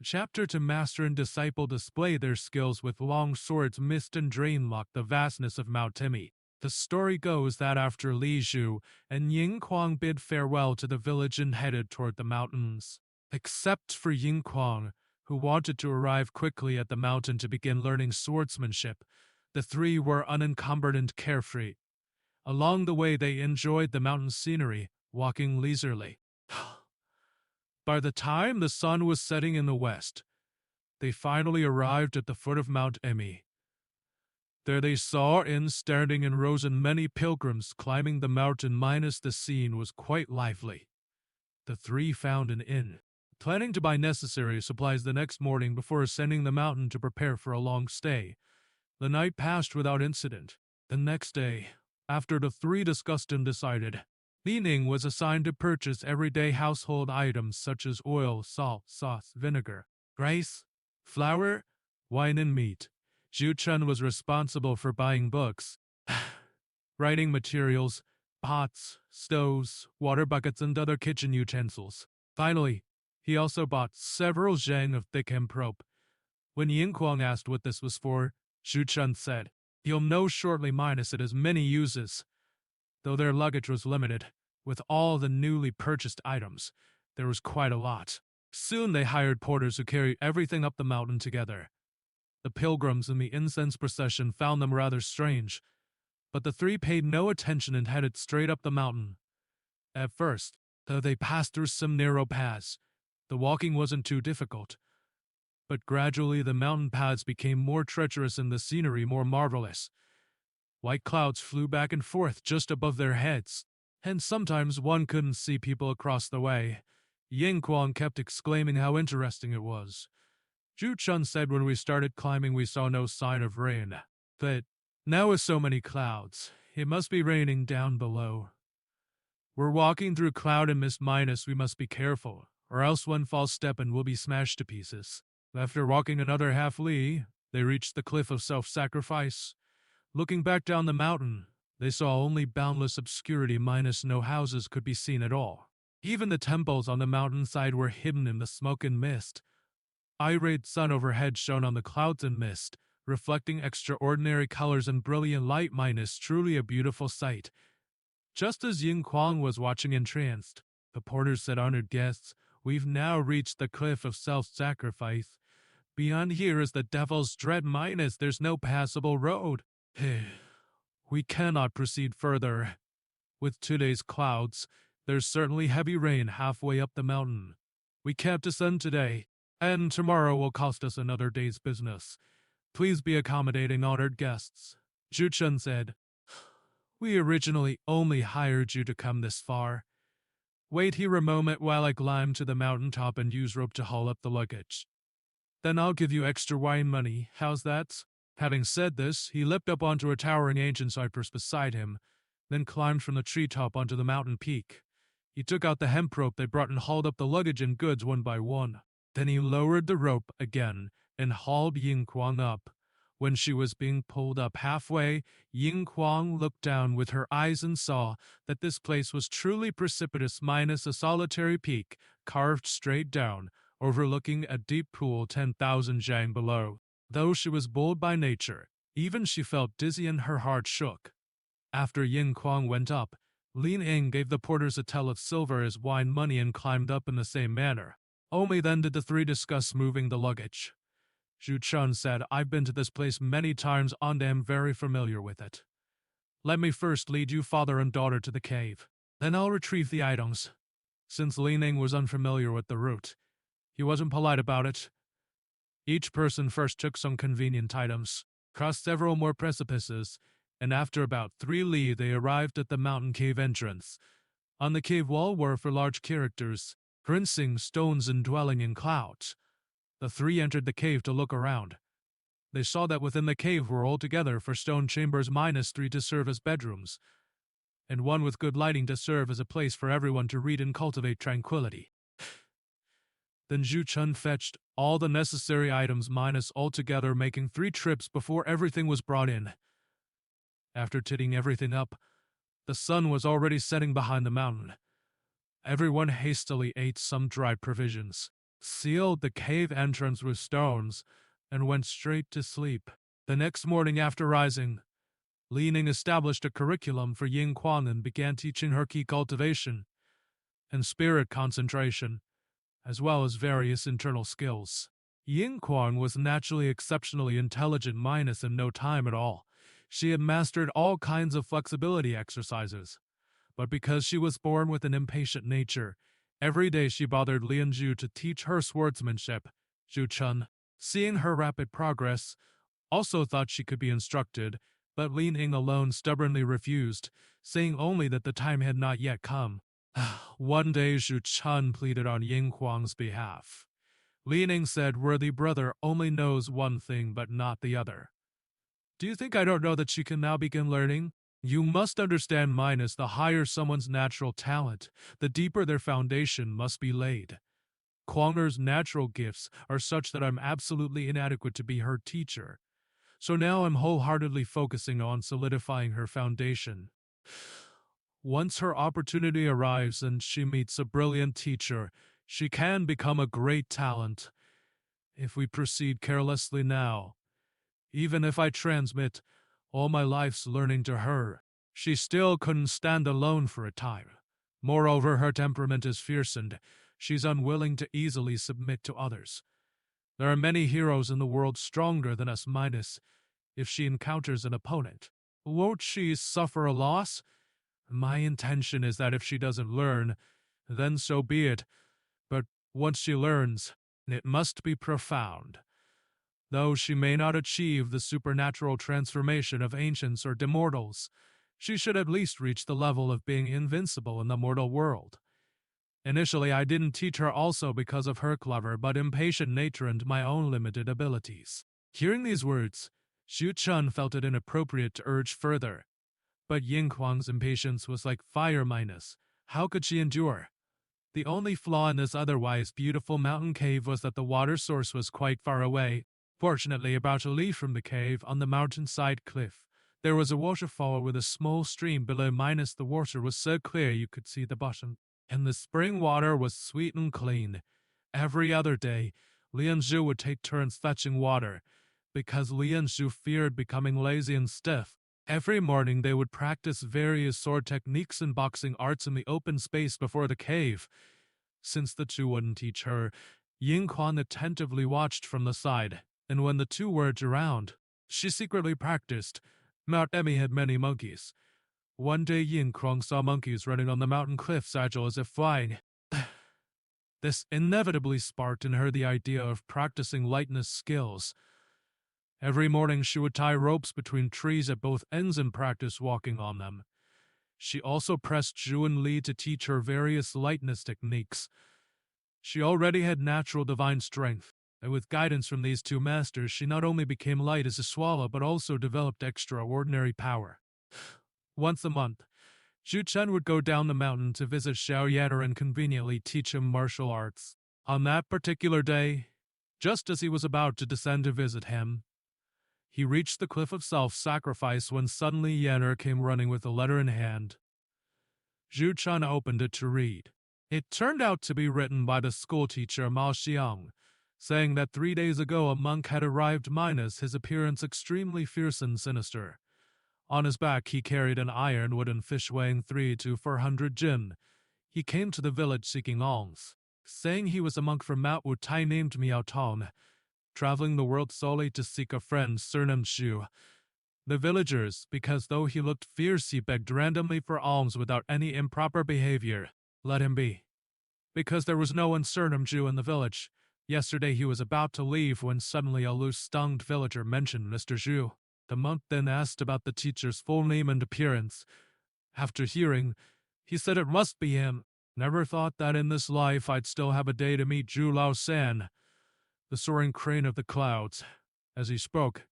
chapter to master and disciple display their skills with long swords, mist and drain lock the vastness of Mount Timi. The story goes that after Li Zhu and Ying Kuang bid farewell to the village and headed toward the mountains, except for Ying Kuang, who wanted to arrive quickly at the mountain to begin learning swordsmanship, the three were unencumbered and carefree. Along the way they enjoyed the mountain scenery, walking leisurely. By the time the sun was setting in the west, they finally arrived at the foot of Mount Emi. There they saw standing in rows and many pilgrims climbing the mountain. Minus the scene was quite lively. The three found an inn, planning to buy necessary supplies the next morning before ascending the mountain to prepare for a long stay. The night passed without incident. The next day, after the three discussed and decided, Li Ning was assigned to purchase everyday household items such as oil, salt, sauce, vinegar, rice, flour, wine, and meat. Zhu Chun was responsible for buying books, writing materials, pots, stoves, water buckets, and other kitchen utensils. Finally, he also bought several zhang of thick hemp rope. When Ying Kuang asked what this was for, Zhu Chun said, "You'll know shortly. Minus it has many uses." Though their luggage was limited, with all the newly purchased items, there was quite a lot. Soon they hired porters who carried everything up the mountain together. The pilgrims in the incense procession found them rather strange, but the three paid no attention and headed straight up the mountain. At first, though they passed through some narrow paths, the walking wasn't too difficult. But gradually the mountain paths became more treacherous and the scenery more marvelous. White clouds flew back and forth just above their heads, and sometimes one couldn't see people across the way. Ying Kuang kept exclaiming how interesting it was. Zhu Chun said when we started climbing we saw no sign of rain, but now with so many clouds, it must be raining down below. We're walking through cloud and mist. Minus we must be careful, or else one false step and we'll be smashed to pieces. After walking another half li, they reached the cliff of self-sacrifice. Looking back down the mountain, they saw only boundless obscurity. Minus no houses could be seen at all. Even the temples on the mountainside were hidden in the smoke and mist. Irate sun overhead shone on the clouds and mist, reflecting extraordinary colors and brilliant light. Minus truly a beautiful sight. Just as Ying Kuang was watching entranced, the porter said, "Honored guests, we've now reached the cliff of self-sacrifice. Beyond here is the Devil's Dread. Minus there's no passable road. We cannot proceed further. With today's clouds, there's certainly heavy rain halfway up the mountain. We can't descend today, and tomorrow will cost us another day's business. Please be accommodating, honored guests." Zhu Chun said, "We originally only hired you to come this far. Wait here a moment while I climb to the mountaintop and use rope to haul up the luggage. Then I'll give you extra wine money. How's that?" Having said this, he leapt up onto a towering ancient cypress beside him, then climbed from the treetop onto the mountain peak. He took out the hemp rope they brought and hauled up the luggage and goods one by one. Then he lowered the rope again and hauled Ying Kuang up. When she was being pulled up halfway, Ying Kuang looked down with her eyes and saw that this place was truly precipitous. Minus a solitary peak, carved straight down, overlooking a deep pool 10,000 zhang below. Though she was bold by nature, even she felt dizzy and her heart shook. After Ying Kuang went up, Li Ning gave the porters a tell of silver as wine money and climbed up in the same manner. Only then did the three discuss moving the luggage. Zhu Chun said, "I've been to this place many times and am very familiar with it. Let me first lead you father and daughter to the cave. Then I'll retrieve the items." Since Li Ning was unfamiliar with the route, he wasn't polite about it. Each person first took some convenient items, crossed several more precipices, and after about 3 li they arrived at the mountain cave entrance. On the cave wall were for large characters, "Rinsing stones and dwelling in clouds." The three entered the cave to look around. They saw that within the cave were altogether 4 stone chambers. Minus 3 to serve as bedrooms, and 1 with good lighting to serve as a place for everyone to read and cultivate tranquility. Then Zhu Chun fetched all the necessary items. Minus altogether making 3 trips before everything was brought in. After titting everything up, the sun was already setting behind the mountain. Everyone hastily ate some dry provisions. sealed the cave entrance with stones, and went straight to sleep. The next morning after rising, Li Ning established a curriculum for Ying Kuang and began teaching her ki cultivation and spirit concentration, as well as various internal skills. Ying Kuang was naturally exceptionally intelligent minus in no time at all. She had mastered all kinds of flexibility exercises, but because she was born with an impatient nature, every day she bothered Lian Zhu to teach her swordsmanship. Zhu Chen, seeing her rapid progress, also thought she could be instructed, but Li Ning alone stubbornly refused, saying only that the time had not yet come. One day Zhu Chen pleaded on Ying Kuang's behalf. Li Ning said, "Worthy brother only knows one thing but not the other. Do you think I don't know that she can now begin learning? You must understand minus the higher someone's natural talent, the deeper their foundation must be laid. Kuang'er's natural gifts are such that I'm absolutely inadequate to be her teacher. So now I'm wholeheartedly focusing on solidifying her foundation. Once her opportunity arrives and she meets a brilliant teacher, she can become a great talent. If we proceed carelessly now, even if I transmit all my life's learning to her, she still couldn't stand alone for a time. Moreover, her temperament is fierce and she's unwilling to easily submit to others. There are many heroes in the world stronger than us minus. If she encounters an opponent, won't she suffer a loss? My intention is that if she doesn't learn, then so be it. But once she learns, it must be profound. Though she may not achieve the supernatural transformation of ancients or immortals, she should at least reach the level of being invincible in the mortal world. Initially, I didn't teach her also because of her clever but impatient nature and my own limited abilities." Hearing these words, Zhu Chen felt it inappropriate to urge further. But Ying Kuang's impatience was like fire minus. How could she endure? The only flaw in this otherwise beautiful mountain cave was that the water source was quite far away. Fortunately, about a league from the cave, on the mountainside cliff, there was a waterfall with a small stream below minus the water was so clear you could see the bottom, and the spring water was sweet and clean. Every other day, Lian Zhu would take turns fetching water, because Lian Zhu feared becoming lazy and stiff. Every morning they would practice various sword techniques and boxing arts in the open space before the cave. Since the two wouldn't teach her, Ying Kuang attentively watched from the side, and when the two weren't around, she secretly practiced. Mount Emi had many monkeys. One day Ying Kuang saw monkeys running on the mountain cliffs agile as if flying. This inevitably sparked in her the idea of practicing lightness skills. Every morning she would tie ropes between trees at both ends and practice walking on them. She also pressed Zhu and Li to teach her various lightness techniques. She already had natural divine strength, and with guidance from these two masters she not only became light as a swallow but also developed extraordinary power. Once a month, Zhu Chen would go down the mountain to visit Xiao Yaner and conveniently teach him martial arts. On that particular day, just as he was about to descend to visit him, he reached the cliff of self-sacrifice when suddenly Yaner came running with a letter in hand. Zhu Chen opened it to read. It turned out to be written by the schoolteacher Mao Xiang, saying that 3 days ago a monk had arrived minus his appearance extremely fierce and sinister. On his back he carried an iron wooden fish weighing 3 to 400 jin. He came to the village seeking alms, saying he was a monk from Mount Wutai named Miao Tong, traveling the world solely to seek a friend surnamed Xu. The villagers, because though he looked fierce he begged randomly for alms without any improper behavior, let him be. Because there was no one surnamed Zhu in the village. Yesterday he was about to leave when suddenly a loose-tongued villager mentioned Mr. Zhu. The monk then asked about the teacher's full name and appearance. After hearing, he said it must be him. Never thought that in this life I'd still have a day to meet Zhu Lao San, the soaring crane of the clouds. As he spoke,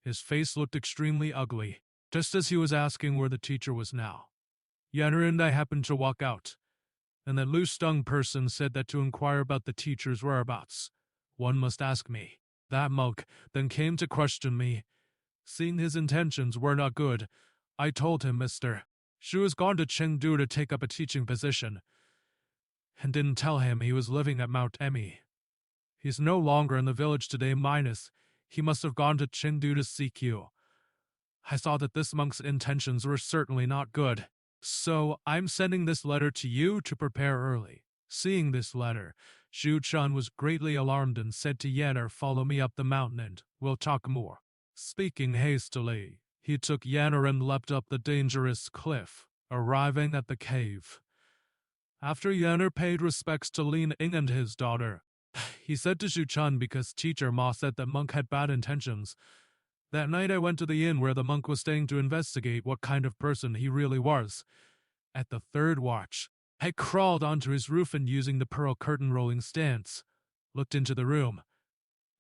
his face looked extremely ugly, just as he was asking where the teacher was now. Yaner and I happened to walk out, and that loose-tongued person said that to inquire about the teacher's whereabouts, one must ask me. That monk then came to question me. Seeing his intentions were not good, I told him Mr. Xu has gone to Chengdu to take up a teaching position, and didn't tell him he was living at Mount Emi. He's no longer in the village today minus. He must have gone to Chengdu to seek you. I saw that this monk's intentions were certainly not good. So I'm sending this letter to you to prepare early. Seeing this letter, Zhu Chun was greatly alarmed and said to Yanner, follow me up the mountain and we'll talk more. Speaking hastily, he took Yanner and leapt up the dangerous cliff, arriving at the cave. After Yanner paid respects to Lin Ying and his daughter, he said to Zhu Chun because teacher Ma said that monk had bad intentions. That night I went to the inn where the monk was staying to investigate what kind of person he really was. At the third watch, I crawled onto his roof and using the pearl curtain rolling stance, looked into the room.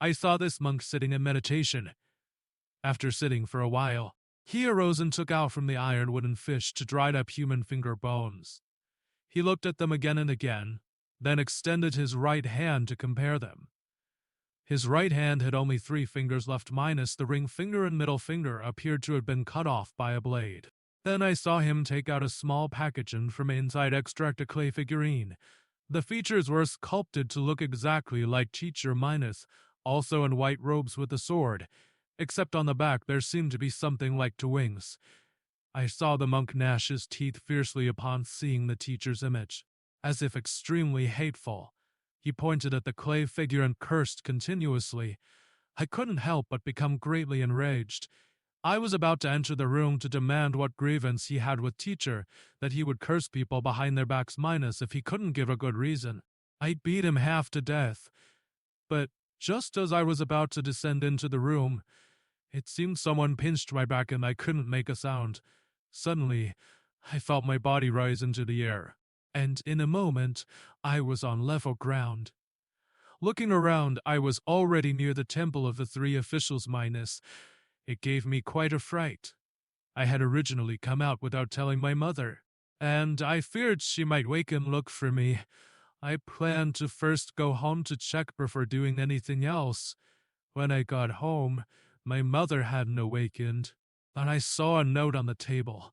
I saw this monk sitting in meditation. After sitting for a while, he arose and took out from the iron wooden fish to dried up human finger bones. He looked at them again and again, then extended his right hand to compare them. His right hand had only 3 fingers left minus the ring finger and middle finger appeared to have been cut off by a blade. Then I saw him take out a small package and from inside extract a clay figurine. The features were sculpted to look exactly like Teacher Minus, also in white robes with a sword, except on the back there seemed to be something like 2 wings. I saw the monk gnash his teeth fiercely upon seeing the teacher's image, as if extremely hateful. He pointed at the clay figure and cursed continuously. I couldn't help but become greatly enraged. I was about to enter the room to demand what grievance he had with teacher, that he would curse people behind their backs minus if he couldn't give a good reason. I beat him half to death. But just as I was about to descend into the room, it seemed someone pinched my back and I couldn't make a sound. Suddenly, I felt my body rise into the air, and in a moment, I was on level ground. Looking around, I was already near the temple of the 3 officials minus. It gave me quite a fright. I had originally come out without telling my mother, and I feared she might wake and look for me. I planned to first go home to check before doing anything else. When I got home, my mother hadn't awakened, and I saw a note on the table.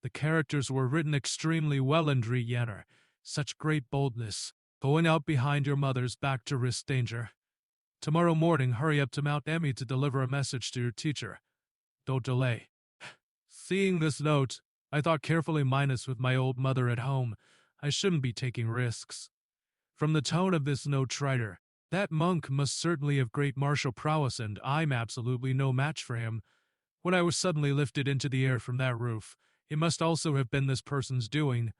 The characters were written extremely well in Yanner. Such great boldness, going out behind your mother's back to risk danger. Tomorrow morning, hurry up to Mount Emmy to deliver a message to your teacher. Don't delay. Seeing this note, I thought carefully minus with my old mother at home. I shouldn't be taking risks. From the tone of this note writer, that monk must certainly have great martial prowess and I'm absolutely no match for him. When I was suddenly lifted into the air from that roof, it must also have been this person's doing.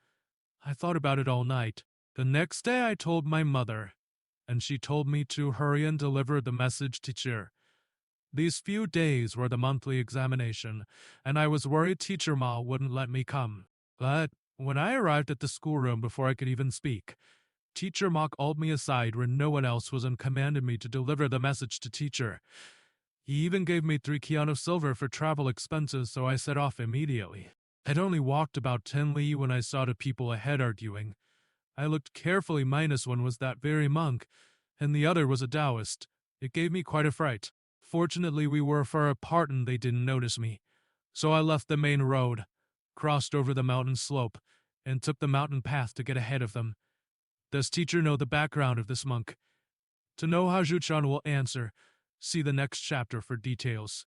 I thought about it all night. The next day I told my mother, and she told me to hurry and deliver the message to teacher. These few days were the monthly examination, and I was worried teacher Ma wouldn't let me come. But when I arrived at the schoolroom before I could even speak, Teacher Ma called me aside when no one else was and commanded me to deliver the message to teacher. He even gave me 3 kian of silver for travel expenses, so I set off immediately. I'd only walked about 10 li when I saw the people ahead arguing. I looked carefully minus one was that very monk, and the other was a Taoist. It gave me quite a fright. Fortunately we were far apart and they didn't notice me. So I left the main road, crossed over the mountain slope, and took the mountain path to get ahead of them. Does teacher know the background of this monk? To know how Zhu Chun will answer, see the next chapter for details.